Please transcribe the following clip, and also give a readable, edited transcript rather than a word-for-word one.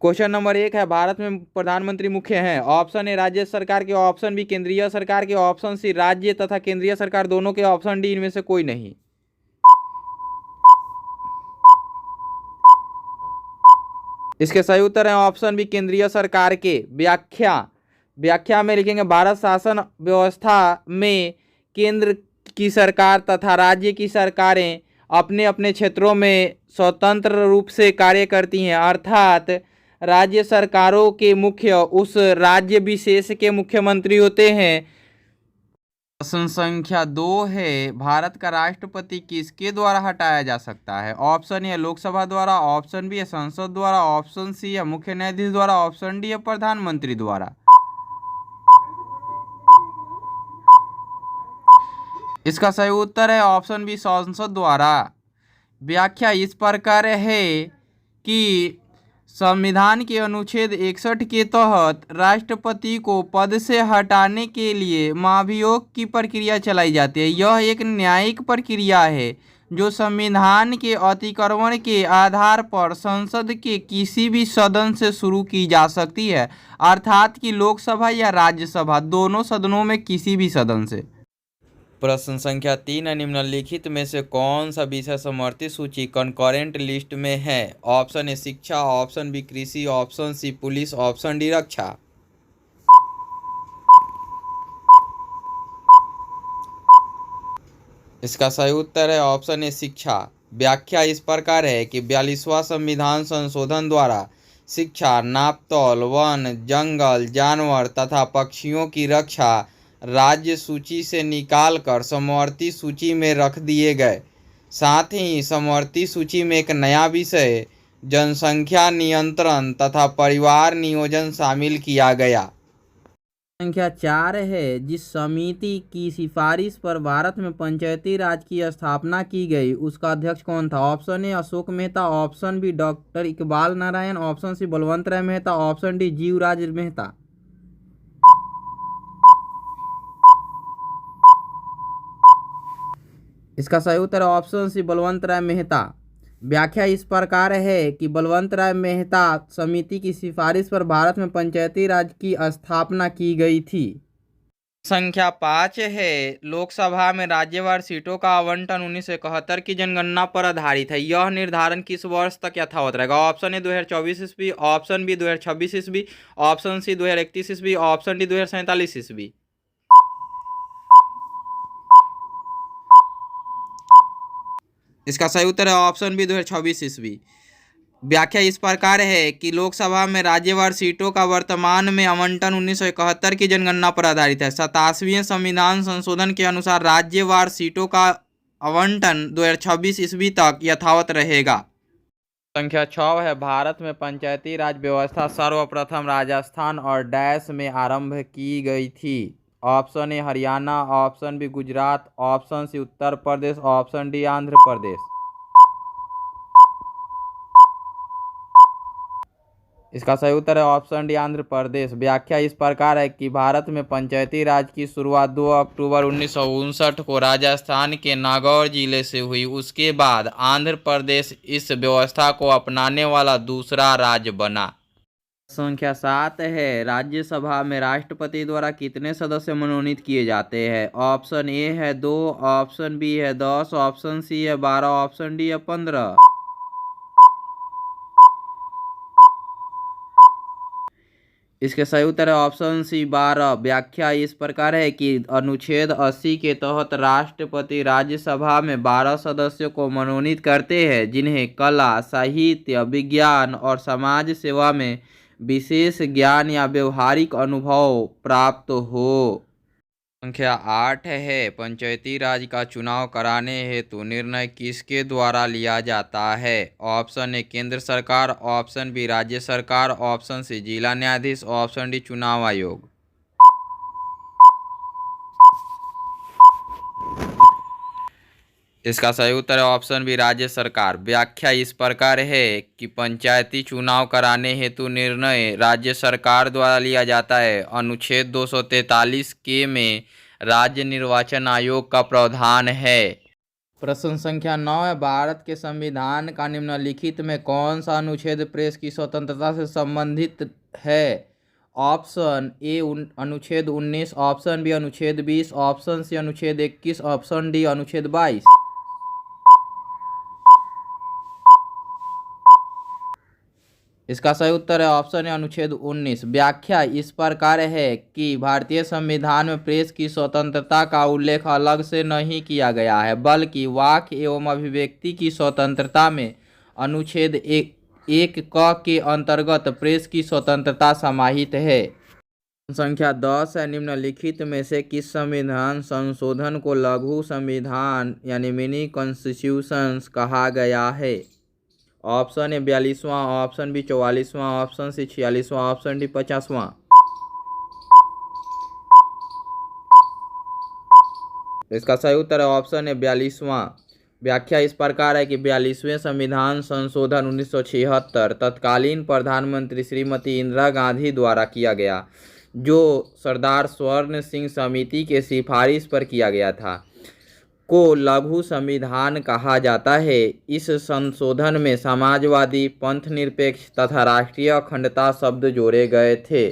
Question number 1 है, भारत में प्रधानमंत्री मुख्य हैं। ऑप्शन ए राज्य सरकार के, ऑप्शन बी केंद्रीय सरकार के, ऑप्शन सी राज्य तथा केंद्रीय सरकार दोनों के, ऑप्शन डी इनमें से कोई नहीं। इसके सही उत्तर है ऑप्शन बी केंद्रीय सरकार के। व्याख्या में लिखेंगे, भारत शासन व्यवस्था में केंद्र की सरकार तथा राज्य की सरकारें अपने अपने क्षेत्रों में स्वतंत्र रूप से कार्य करती हैं, अर्थात राज्य सरकारों के मुख्य उस राज्य विशेष के मुख्यमंत्री होते हैं। प्रश्न संख्या 2 है, भारत का राष्ट्रपति किसके द्वारा हटाया जा सकता है। ऑप्शन ए लोकसभा द्वारा, ऑप्शन बी संसद द्वारा, ऑप्शन सी है मुख्य न्यायाधीश द्वारा, ऑप्शन डी है प्रधानमंत्री द्वारा। इसका सही उत्तर है ऑप्शन बी संसद द्वारा। व्याख्या इस प्रकार है कि संविधान के अनुच्छेद 61 के तहत राष्ट्रपति को पद से हटाने के लिए महाभियोग की प्रक्रिया चलाई जाती है। यह एक न्यायिक प्रक्रिया है जो संविधान के अतिक्रमण के आधार पर संसद के किसी भी सदन से शुरू की जा सकती है, अर्थात कि लोकसभा या राज्यसभा दोनों सदनों में किसी भी सदन से। प्रश्न संख्या 3 है, निम्नलिखित में से कौन सा विषय समवर्ती सूची कंकरेंट लिस्ट में है। ऑप्शन ए शिक्षा, ऑप्शन बी कृषि, option C police, option D रक्षा। इसका सही उत्तर है ऑप्शन ए शिक्षा। व्याख्या इस प्रकार है कि 42वां संविधान संशोधन द्वारा शिक्षा, नापतौल, वन, जंगल, जानवर तथा पक्षियों की रक्षा राज्य सूची से निकालकर समवर्ती सूची में रख दिए गए। साथ ही समवर्ती सूची में एक नया विषय जनसंख्या नियंत्रण तथा परिवार नियोजन शामिल किया गया। संख्या 4 है, जिस समिति की सिफारिश पर भारत में पंचायती राज की स्थापना की गई उसका अध्यक्ष कौन था। Option A Ashok Mehta, option B doctor Iqbal Narayan, option C Balwant Rai Mehta, option D Jivraj Mehta. इसका सही उत्तर ऑप्शन सी बलवंत राय मेहता। व्याख्या इस प्रकार है कि बलवंत राय मेहता समिति की सिफारिश पर भारत में पंचायती राज की स्थापना की गई थी। संख्या 5 है, लोकसभा में राज्यवार सीटों का आवंटन 1971 की जनगणना पर आधारित है। यह निर्धारण किस वर्ष तक यथावत रहेगा। ऑप्शन ए 2024 ईस्वी, ऑप्शन बी 2026 ईस्वी, ऑप्शन सी 2031 ईस्वी, ऑप्शन डी 2047 ईस्वी। इसका सही उत्तर है ऑप्शन बी 2026 ईस्वी। व्याख्या इस प्रकार है कि लोकसभा में राज्यवार सीटों का वर्तमान में आवंटन 1971 की जनगणना पर आधारित है। 27वें संविधान संशोधन के अनुसार राज्यवार सीटों का आवंटन 2026 ईस्वी तक यथावत रहेगा। संख्या 6 है, भारत में पंचायती राज व्यवस्था सर्वप्रथम राजस्थान और डैश में आरंभ की गई थी। Option A Haryana, option B Gujarat, option C Uttar Pradesh, option D Andhra Pradesh. इसका सही उत्तर है ऑप्शन डी आंध्र प्रदेश। व्याख्या इस प्रकार है कि भारत में पंचायती राज की शुरुआत 2 अक्टूबर 1959 को राजस्थान के नागौर जिले से हुई। उसके बाद आंध्र प्रदेश इस व्यवस्था को अपनाने वाला दूसरा राज्य बना। संख्या 7 है, राज्यसभा में राष्ट्रपति द्वारा कितने सदस्य मनोनीत किए जाते हैं। ऑप्शन ए है 2, ऑप्शन बी है 10, ऑप्शन सी है 12, ऑप्शन डी है 15। इसके सही उत्तर है ऑप्शन सी 12। व्याख्या इस प्रकार है कि अनुच्छेद 80 के तहत राष्ट्रपति राज्यसभा में 12 सदस्यों को मनोनीत करते हैं जिन्हें कला, साहित्य, विज्ञान और समाज सेवा में विशेष ज्ञान या व्यवहारिक अनुभव प्राप्त हो। संख्या 8 है, पंचायती राज का चुनाव कराने हेतु निर्णय किसके द्वारा लिया जाता है। ऑप्शन ए केंद्र सरकार, ऑप्शन बी राज्य सरकार, ऑप्शन सी जिला न्यायाधीश, ऑप्शन डी चुनाव आयोग। इसका सही उत्तर है ऑप्शन बी राज्य सरकार। व्याख्या इस प्रकार है कि पंचायती चुनाव कराने हेतु निर्णय राज्य सरकार द्वारा लिया जाता है। अनुच्छेद 243 के में राज्य निर्वाचन आयोग का प्रावधान है। प्रश्न संख्या 9 है, भारत के संविधान का निम्नलिखित में कौन सा अनुच्छेद प्रेस की स्वतंत्रता से संबंधित है? ऑप्शन ए अनुच्छेद 19, ऑप्शन बी अनुच्छेद 20, ऑप्शन सी अनुच्छेद 21, ऑप्शन डी अनुच्छेद 22। इसका सही उत्तर है ऑप्शन है अनुच्छेद 19। व्याख्या इस प्रकार है कि भारतीय संविधान में प्रेस की स्वतंत्रता का उल्लेख अलग से नहीं किया गया है, बल्कि वाक्य एवं अभिव्यक्ति की स्वतंत्रता में अनुच्छेद 1 क के अंतर्गत प्रेस की स्वतंत्रता समाहित है। संख्या 10 है, निम्नलिखित में से किस संविधान संशोधन को लघु संविधान यानी मिनी कॉन्स्टिट्यूशंस कहा गया है? ऑप्शन ए 42वां, ऑप्शन बी 44वां, ऑप्शन सी 46वां, ऑप्शन डी 50वां। इसका सही उत्तर है ऑप्शन ए 42वां। व्याख्या इस प्रकार है कि 42वें संविधान संशोधन 1976 तत्कालीन प्रधानमंत्री श्रीमती इंदिरा गांधी द्वारा किया गया, जो सरदार स्वर्ण सिंह समिति के सिफारिश पर किया गया था, को लघु संविधान कहा जाता है। इस संशोधन में समाजवादी, पंथ निरपेक्ष तथा राष्ट्रीय अखंडता शब्द जोड़े गए थे।